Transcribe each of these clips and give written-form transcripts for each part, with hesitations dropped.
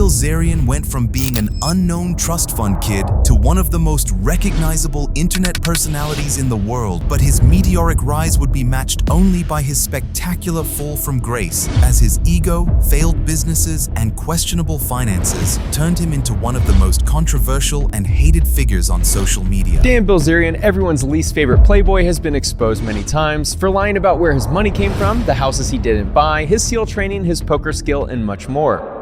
Bilzerian went from being an unknown trust fund kid to one of the most recognizable internet personalities in the world, but his meteoric rise would be matched only by his spectacular fall from grace, as his ego, failed businesses, and questionable finances turned him into one of the most controversial and hated figures on social media. Dan Bilzerian, everyone's least favorite playboy, has been exposed many times for lying about where his money came from, the houses he didn't buy, his SEAL training, his poker skill, and much more.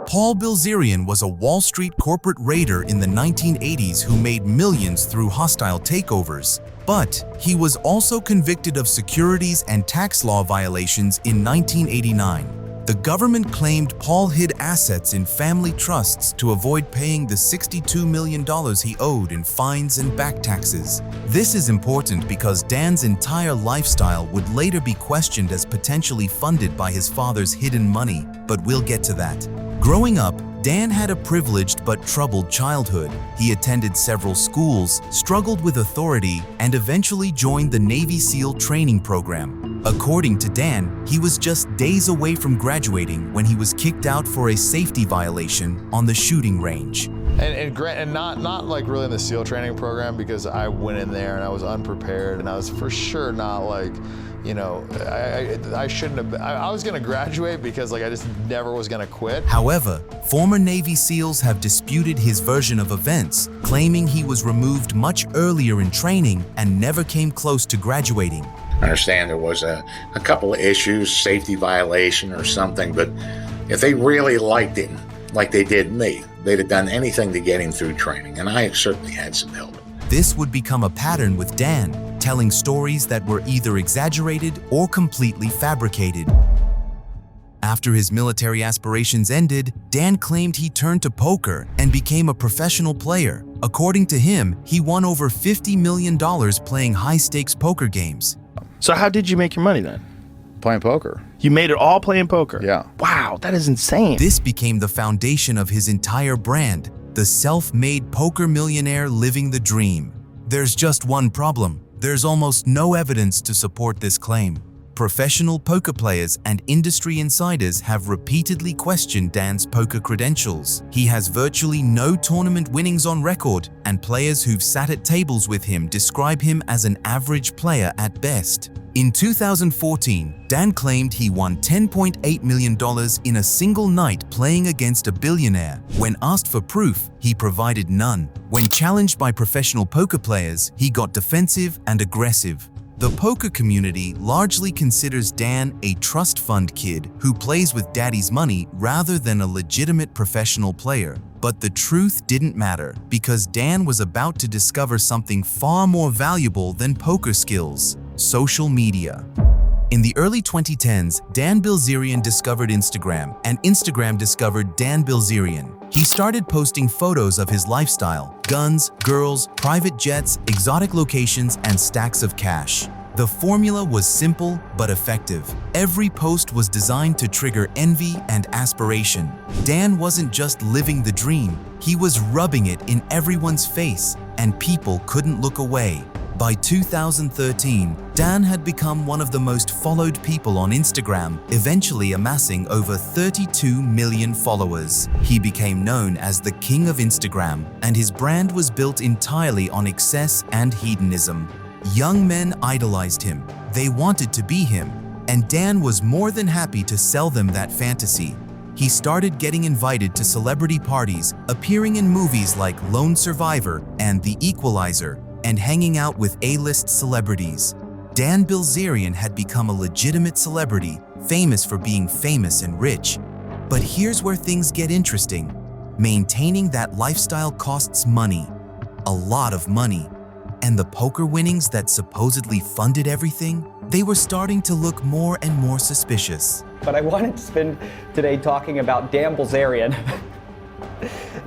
Paul Bilzerian was a Wall Street corporate raider in the 1980s who made millions through hostile takeovers. But he was also convicted of securities and tax law violations in 1989. The government claimed Paul hid assets in family trusts to avoid paying the $62 million he owed in fines and back taxes. This is important because Dan's entire lifestyle would later be questioned as potentially funded by his father's hidden money, but we'll get to that. Growing up, Dan had a privileged but troubled childhood. He attended several schools, struggled with authority, and eventually joined the Navy SEAL training program. According to Dan, he was just days away from graduating when he was kicked out for a safety violation on the shooting range. And not like really in the SEAL training program, because I went in there and I was unprepared, and I was for sure not like, you know, I shouldn't have. I was gonna graduate because like I just never was gonna quit. However, former Navy SEALs have disputed his version of events, claiming he was removed much earlier in training and never came close to graduating. I understand there was a couple of issues, safety violation or something, but if they really liked him, like they did me, they'd have done anything to get him through training, and I certainly had some help. This would become a pattern with Dan, telling stories that were either exaggerated or completely fabricated. After his military aspirations ended, Dan claimed he turned to poker and became a professional player. According to him, he won over $50 million playing high-stakes poker games. So how did you make your money then? Playing poker. You made it all playing poker? Yeah. Wow, that is insane. This became the foundation of his entire brand, the self-made poker millionaire living the dream. There's just one problem. There's almost no evidence to support this claim. Professional poker players and industry insiders have repeatedly questioned Dan's poker credentials. He has virtually no tournament winnings on record, and players who've sat at tables with him describe him as an average player at best. In 2014, Dan claimed he won $10.8 million in a single night playing against a billionaire. When asked for proof, he provided none. When challenged by professional poker players, he got defensive and aggressive. The poker community largely considers Dan a trust fund kid who plays with daddy's money rather than a legitimate professional player. But the truth didn't matter, because Dan was about to discover something far more valuable than poker skills: social media. In the early 2010s, Dan Bilzerian discovered Instagram, and Instagram discovered Dan Bilzerian. He started posting photos of his lifestyle: guns, girls, private jets, exotic locations, and stacks of cash. The formula was simple but effective. Every post was designed to trigger envy and aspiration. Dan wasn't just living the dream, he was rubbing it in everyone's face, and people couldn't look away. By 2013, Dan had become one of the most followed people on Instagram, eventually amassing over 32 million followers. He became known as the King of Instagram, and his brand was built entirely on excess and hedonism. Young men idolized him, they wanted to be him, and Dan was more than happy to sell them that fantasy. He started getting invited to celebrity parties, appearing in movies like Lone Survivor and The Equalizer, and hanging out with A-list celebrities. Dan Bilzerian had become a legitimate celebrity, famous for being famous and rich. But here's where things get interesting. Maintaining that lifestyle costs money, a lot of money. And the poker winnings that supposedly funded everything, they were starting to look more and more suspicious. But I wanted to spend today talking about Dan Bilzerian.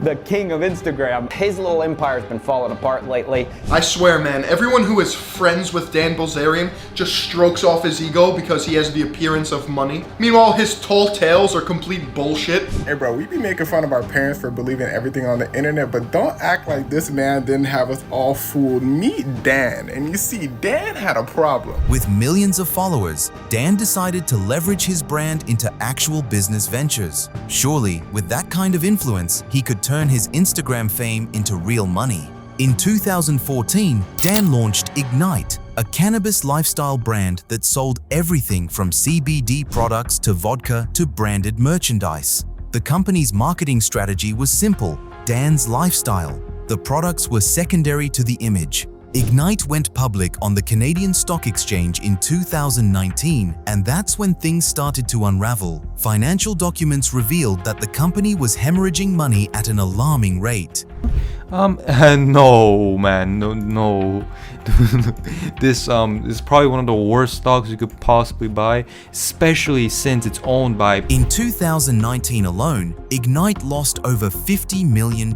the king of Instagram. His little empire's been falling apart lately. I swear, man, everyone who is friends with Dan Bilzerian just strokes off his ego because he has the appearance of money. Meanwhile, his tall tales are complete bullshit. Hey bro, we be making fun of our parents for believing everything on the internet, but don't act like this man didn't have us all fooled. Meet Dan, and you see, Dan had a problem. With millions of followers, Dan decided to leverage his brand into actual business ventures. Surely, with that kind of influence, he could turn his Instagram fame into real money. In 2014, Dan launched Ignite, a cannabis lifestyle brand that sold everything from CBD products to vodka to branded merchandise. The company's marketing strategy was simple: Dan's lifestyle. The products were secondary to the image. Ignite went public on the Canadian Stock Exchange in 2019, and that's when things started to unravel. Financial documents revealed that the company was hemorrhaging money at an alarming rate. No, man, no. This is probably one of the worst stocks you could possibly buy, especially since it's owned by. In 2019 alone, Ignite lost over $50 million.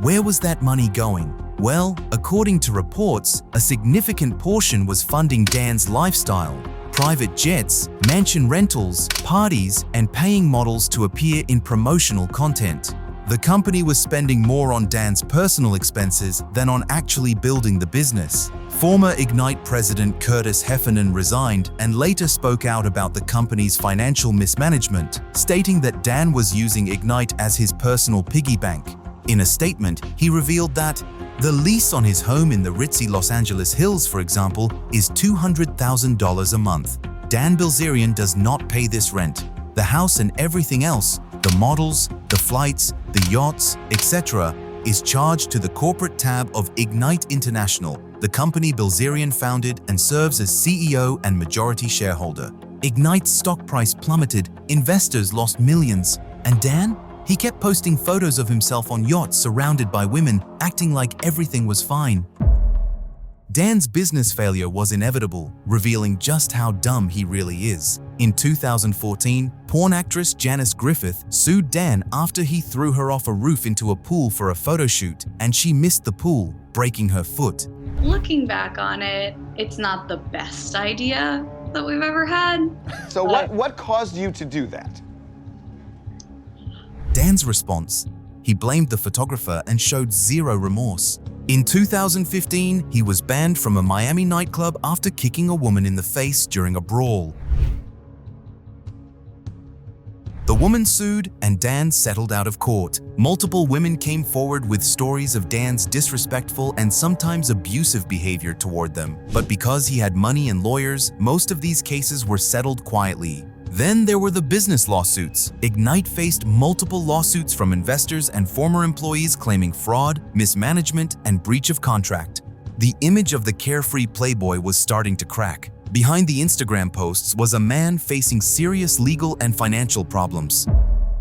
Where was that money going? Well, according to reports, a significant portion was funding Dan's lifestyle. Private jets, mansion rentals, parties, and paying models to appear in promotional content. The company was spending more on Dan's personal expenses than on actually building the business. Former Ignite president Curtis Heffernan resigned and later spoke out about the company's financial mismanagement, stating that Dan was using Ignite as his personal piggy bank. In a statement, he revealed that the lease on his home in the ritzy Los Angeles Hills, for example, is $200,000 a month. Dan Bilzerian does not pay this rent. The house and everything else, the models, the flights, the yachts, etc., is charged to the corporate tab of Ignite International, the company Bilzerian founded and serves as CEO and majority shareholder. Ignite's stock price plummeted, investors lost millions, and Dan? He kept posting photos of himself on yachts surrounded by women, acting like everything was fine. Dan's business failure was inevitable, revealing just how dumb he really is. In 2014, porn actress Janice Griffith sued Dan after he threw her off a roof into a pool for a photo shoot, and she missed the pool, breaking her foot. Looking back on it, it's not the best idea that we've ever had. So what caused you to do that? Dan's response: he blamed the photographer and showed zero remorse. In 2015, he was banned from a Miami nightclub after kicking a woman in the face during a brawl. The woman sued, and Dan settled out of court. Multiple women came forward with stories of Dan's disrespectful and sometimes abusive behavior toward them. But because he had money and lawyers, most of these cases were settled quietly. Then there were the business lawsuits. Ignite faced multiple lawsuits from investors and former employees claiming fraud, mismanagement, and breach of contract. The image of the carefree playboy was starting to crack. Behind the Instagram posts was a man facing serious legal and financial problems.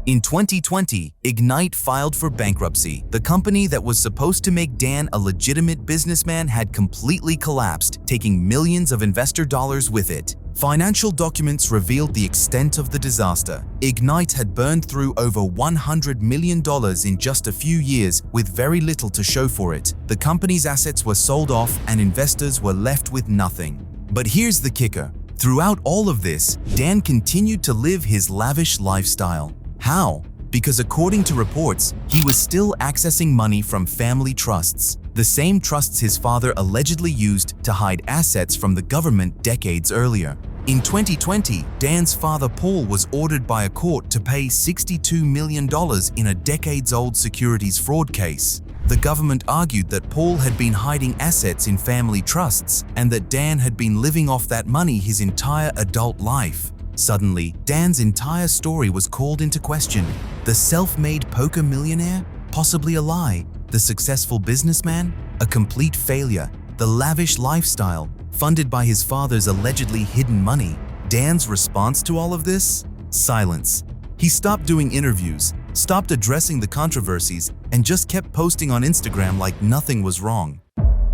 In 2020, Ignite filed for bankruptcy. The company that was supposed to make Dan a legitimate businessman had completely collapsed, taking millions of investor dollars with it. Financial documents revealed the extent of the disaster. Ignite had burned through over $100 million in just a few years with very little to show for it. The company's assets were sold off and investors were left with nothing. But here's the kicker. Throughout all of this, Dan continued to live his lavish lifestyle. How? Because according to reports, he was still accessing money from family trusts, the same trusts his father allegedly used to hide assets from the government decades earlier. In 2020, Dan's father Paul was ordered by a court to pay $62 million in a decades-old securities fraud case. The government argued that Paul had been hiding assets in family trusts and that Dan had been living off that money his entire adult life. Suddenly, Dan's entire story was called into question. The self-made poker millionaire? Possibly a lie. The successful businessman? A complete failure. The lavish lifestyle? Funded by his father's allegedly hidden money. Dan's response to all of this? Silence. He stopped doing interviews, stopped addressing the controversies, and just kept posting on Instagram like nothing was wrong.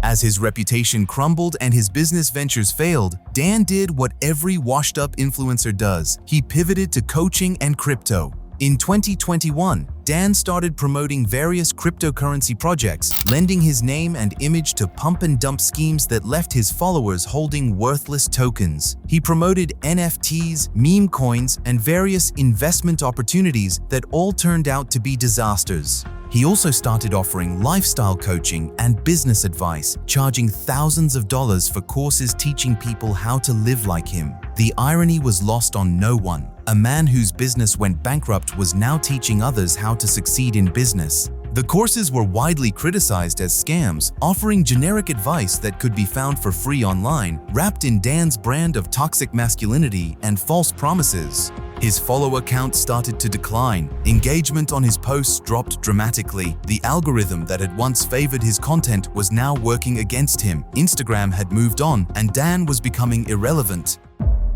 As his reputation crumbled and his business ventures failed, Dan did what every washed-up influencer does. He pivoted to coaching and crypto. In 2021, Dan started promoting various cryptocurrency projects, lending his name and image to pump and dump schemes that left his followers holding worthless tokens. He promoted NFTs, meme coins, and various investment opportunities that all turned out to be disasters. He also started offering lifestyle coaching and business advice, charging thousands of dollars for courses teaching people how to live like him. The irony was lost on no one. A man whose business went bankrupt was now teaching others how to succeed in business. The courses were widely criticized as scams, offering generic advice that could be found for free online, wrapped in Dan's brand of toxic masculinity and false promises. His follower count started to decline. Engagement on his posts dropped dramatically. The algorithm that had once favored his content was now working against him. Instagram had moved on, and Dan was becoming irrelevant.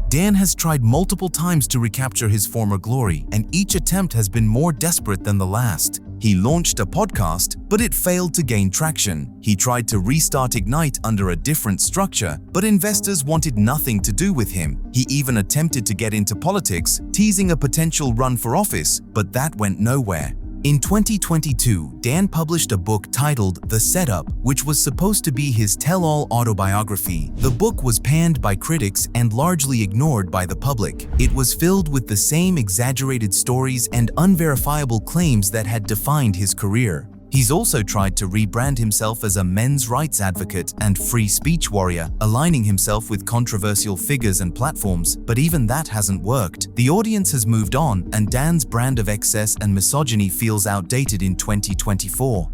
Dan has tried multiple times to recapture his former glory, and each attempt has been more desperate than the last. He launched a podcast, but it failed to gain traction. He tried to restart Ignite under a different structure, but investors wanted nothing to do with him. He even attempted to get into politics, teasing a potential run for office, but that went nowhere. In 2022, Dan published a book titled The Setup, which was supposed to be his tell-all autobiography. The book was panned by critics and largely ignored by the public. It was filled with the same exaggerated stories and unverifiable claims that had defined his career. He's also tried to rebrand himself as a men's rights advocate and free speech warrior, aligning himself with controversial figures and platforms, but even that hasn't worked. The audience has moved on, and Dan's brand of excess and misogyny feels outdated in 2024.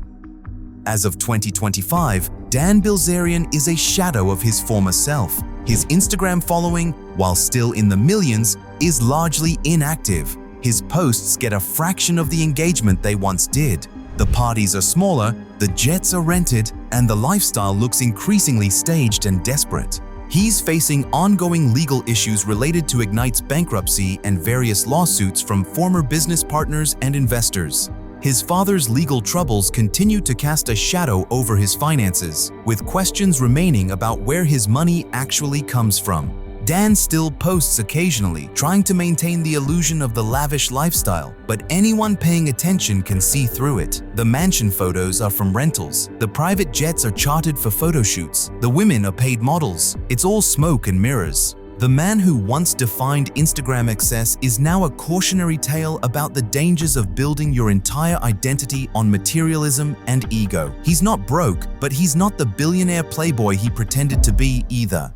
As of 2025, Dan Bilzerian is a shadow of his former self. His Instagram following, while still in the millions, is largely inactive. His posts get a fraction of the engagement they once did. The parties are smaller, the jets are rented, and the lifestyle looks increasingly staged and desperate. He's facing ongoing legal issues related to Ignite's bankruptcy and various lawsuits from former business partners and investors. His father's legal troubles continue to cast a shadow over his finances, with questions remaining about where his money actually comes from. Dan still posts occasionally, trying to maintain the illusion of the lavish lifestyle, but anyone paying attention can see through it. The mansion photos are from rentals, the private jets are chartered for photo shoots, the women are paid models. It's all smoke and mirrors. The man who once defined Instagram excess is now a cautionary tale about the dangers of building your entire identity on materialism and ego. He's not broke, but he's not the billionaire playboy he pretended to be either.